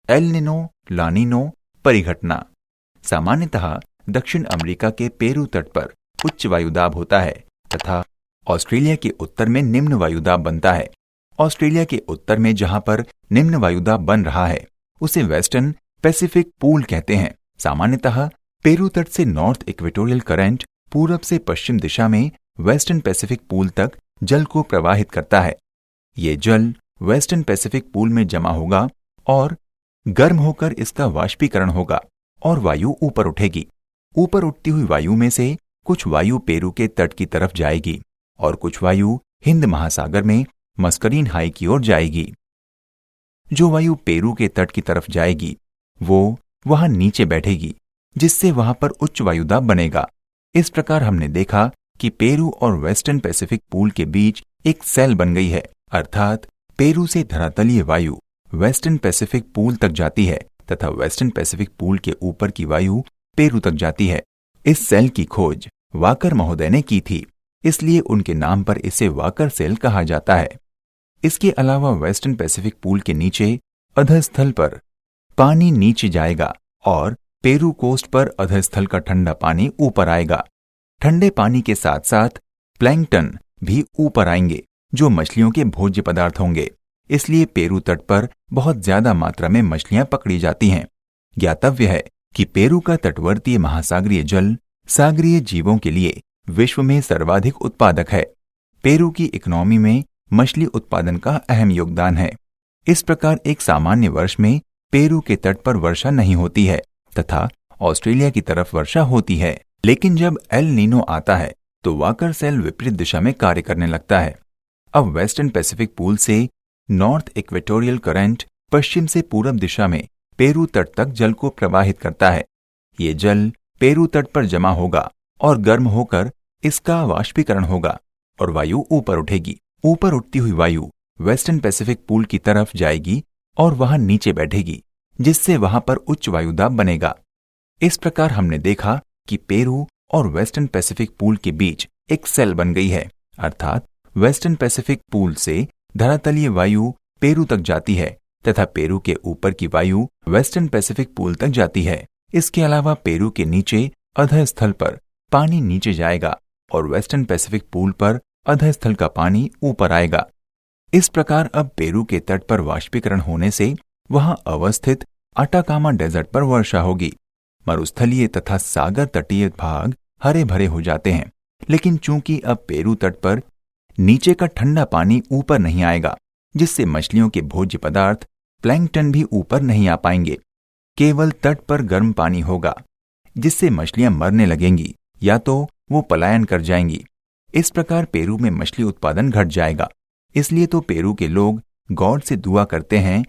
El Nino लानीनो परिघटना। सामान्यतः दक्षिण अमेरिका के पेरू तट पर उच्च वायुदाब होता है तथा ऑस्ट्रेलिया के उत्तर में निम्न वायुदाब बनता है। ऑस्ट्रेलिया के उत्तर में जहां पर निम्न वायुदाब बन रहा है उसे वेस्टर्न पैसिफिक पूल कहते हैं। सामान्यतः पेरू तट से नॉर्थ इक्वेटोरियल करंट पूरब से पश्चिम दिशा में वेस्टर्न पैसिफिक पूल तक जल को प्रवाहित करता है। ये जल वेस्टर्न पैसिफिक पूल में जमा होगा और गर्म होकर इसका वाष्पीकरण होगा और वायु ऊपर उठेगी। ऊपर उठती हुई वायु में से कुछ वायु पेरू के तट की तरफ जाएगी और कुछ वायु हिंद महासागर में मस्करीन हाई की ओर जाएगी। जो वायु पेरू के तट की तरफ जाएगी वो वहां नीचे बैठेगी, जिससे वहां पर उच्च वायुदाब बनेगा। इस प्रकार हमने देखा कि पेरू और वेस्टर्न पैसिफिक पूल के बीच एक सेल बन गई है, अर्थात पेरू से धरातलीय वायु वेस्टर्न पैसिफिक पूल तक जाती है तथा वेस्टर्न पैसिफिक पूल के ऊपर की वायु पेरू तक जाती है। इस सेल की खोज वाकर महोदय ने की थी, इसलिए उनके नाम पर इसे वाकर सेल कहा जाता है। इसके अलावा वेस्टर्न पैसिफिक पूल के नीचे अधस्थल पर पानी नीचे जाएगा और पेरू कोस्ट पर अधस्थल का ठंडा पानी ऊपर आएगा। ठंडे पानी के साथ साथ प्लैंकटन भी ऊपर आएंगे जो मछलियों के भोज्य पदार्थ होंगे। इसलिए पेरू तट पर बहुत ज्यादा मात्रा में मछलियां पकड़ी जाती हैं। ज्ञातव्य है कि पेरू का तटवर्तीय महासागरीय जल सागरीय जीवों के लिए विश्व में सर्वाधिक उत्पादक है। पेरू की इकोनॉमी में मछली उत्पादन का अहम योगदान है। इस प्रकार एक सामान्य वर्ष में पेरू के तट पर वर्षा नहीं होती है तथा ऑस्ट्रेलिया की तरफ वर्षा होती है। लेकिन जब एल नीनो आता है तो वाकर सेल विपरीत दिशा में कार्य करने लगता है। अब वेस्टर्न पैसिफिक पूल से नॉर्थ इक्वेटोरियल करंट पश्चिम से पूरब दिशा में पेरू तट तक जल को प्रवाहित करता है। ये जल पेरू तट पर जमा होगा और गर्म होकर इसका वाष्पीकरण होगा और वायु ऊपर उठेगी। ऊपर उठती हुई वायु वेस्टर्न पैसिफिक पूल की तरफ जाएगी और वहां नीचे बैठेगी, जिससे वहां पर उच्च वायुदाब बनेगा। इस प्रकार हमने देखा कि पेरू और वेस्टर्न पैसिफिक पूल के बीच एक सेल बन गई है, अर्थात वेस्टर्न पैसिफिक पूल से धरातलीय वायु पेरू तक जाती है तथा पेरू के ऊपर की वायु वेस्टर्न पैसिफिक पूल तक जाती है। इसके अलावा पेरू के नीचे अधस्थल पर पानी नीचे जाएगा और वेस्टर्न पैसिफिक पूल पर अधस्थल का पानी ऊपर आएगा। इस प्रकार अब पेरू के तट पर वाष्पीकरण होने से वहां अवस्थित अटाकामा डेजर्ट पर वर्षा होगी। मरुस्थलीय तथा सागर तटीय भाग हरे भरे हो जाते हैं, लेकिन चूंकि अब पेरू तट पर नीचे का ठंडा पानी ऊपर नहीं आएगा, जिससे मछलियों के भोज्य पदार्थ प्लैंकटन भी ऊपर नहीं आ पाएंगे। केवल तट पर गर्म पानी होगा, जिससे मछलियां मरने लगेंगी या तो वो पलायन कर जाएंगी। इस प्रकार पेरू में मछली उत्पादन घट जाएगा। इसलिए तो पेरू के लोग गॉड से दुआ करते हैं,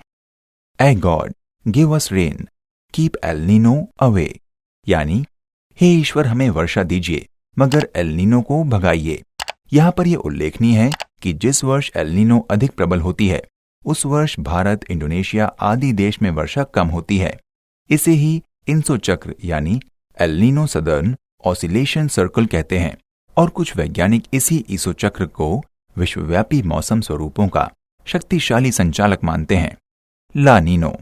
ए God give us rain keep El Nino away, यानी हे ईश्वर हमें वर्षा दीजिए मगर एल नीनो को भगाइए। यहाँ पर यह उल्लेखनीय है कि जिस वर्ष एल नीनो अधिक प्रबल होती है उस वर्ष भारत, इंडोनेशिया आदि देश में वर्षा कम होती है। इसे ही इंसो चक्र यानी El Nino southern oscillation circle कहते हैं और कुछ वैज्ञानिक इसी ईसो चक्र को विश्वव्यापी मौसम स्वरूपों का शक्तिशाली संचालक मानते हैं। ला नीनो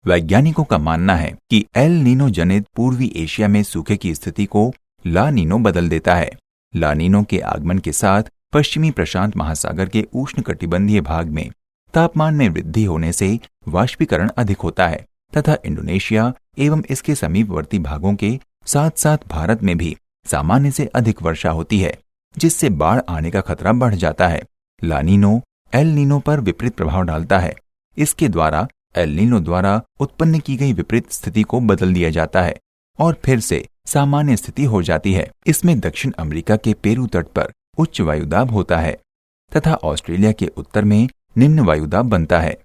वैज्ञानिकों का मानना है कि एल नीनो जनित पूर्वी एशिया में सूखे की स्थिति को ला नीनो बदल देता है। ला नीनो के आगमन के साथ पश्चिमी प्रशांत महासागर के उष्णकटिबंधीय भाग में तापमान में वृद्धि होने से वाष्पीकरण अधिक होता है तथा इंडोनेशिया एवं इसके समीपवर्ती भागों के साथ साथ भारत में भी सामान्य से अधिक वर्षा होती है, जिससे बाढ़ आने का खतरा बढ़ जाता है। ला नीनो एल नीनो पर विपरीत प्रभाव डालता है। इसके द्वारा एल नीनो द्वारा उत्पन्न की गई विपरीत स्थिति को बदल दिया जाता है और फिर से सामान्य स्थिति हो जाती है। इसमें दक्षिण अमेरिका के पेरू तट पर उच्च वायुदाब होता है तथा ऑस्ट्रेलिया के उत्तर में निम्न वायुदाब बनता है।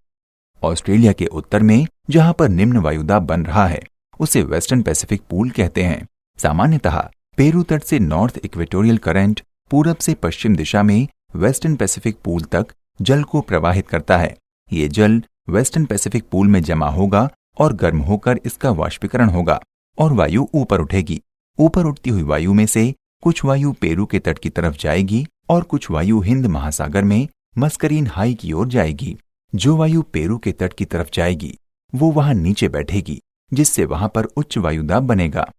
ऑस्ट्रेलिया के उत्तर में जहां पर निम्न वायुदाब बन रहा है उसे वेस्टर्न पैसिफिक पूल कहते हैं। सामान्यतः पेरू तट से नॉर्थ इक्वेटोरियल करंट पूरब से पश्चिम दिशा में वेस्टर्न पैसिफिक पूल तक जल को प्रवाहित करता है। ये जल वेस्टर्न पैसिफिक पूल में जमा होगा और गर्म होकर इसका वाष्पीकरण होगा और वायु ऊपर उठेगी। ऊपर उठती हुई वायु में से कुछ वायु पेरू के तट की तरफ जाएगी और कुछ वायु हिंद महासागर में मस्करीन हाई की ओर जाएगी। जो वायु पेरू के तट की तरफ जाएगी वो वहां नीचे बैठेगी, जिससे वहां पर उच्च वायुदाब बनेगा।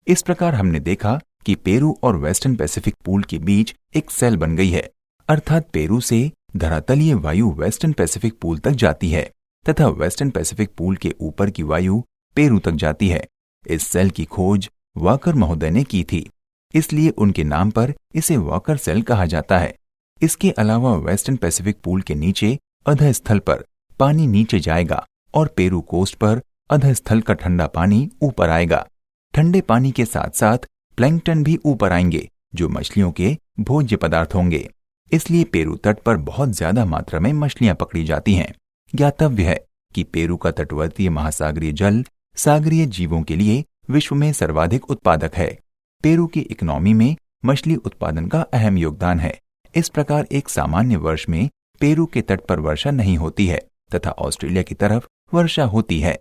इस प्रकार हमने देखा कि पेरू और वेस्टर्न पैसिफिक पूल के बीच एक सेल बन गई है, अर्थात पेरू से धरातलीय वायु वेस्टर्न पैसिफिक पूल तक जाती है तथा वेस्टर्न पैसिफिक पूल के ऊपर की वायु पेरू तक जाती है। इस सेल की खोज वॉकर महोदय ने की थी, इसलिए उनके नाम पर इसे वॉकर सेल कहा जाता है। इसके अलावा वेस्टर्न पैसिफिक पूल के नीचे अधस्थल पर पानी नीचे जाएगा और पेरू कोस्ट पर अधस्थल का ठंडा पानी ऊपर आएगा। ठंडे पानी के साथ साथ प्लैंकटन भी ऊपर आएंगे, जो मछलियों के भोज्य पदार्थ होंगे। इसलिए पेरू तट पर बहुत ज्यादा मात्रा में मछलियां पकड़ी जाती हैं। ज्ञातव्य है कि पेरू का तटवर्तीय महासागरीय जल सागरीय जीवों के लिए विश्व में सर्वाधिक उत्पादक है। पेरू की इकोनॉमी में मछली उत्पादन का अहम योगदान है। इस प्रकार एक सामान्य वर्ष में पेरू के तट पर वर्षा नहीं होती है तथा ऑस्ट्रेलिया की तरफ वर्षा होती है।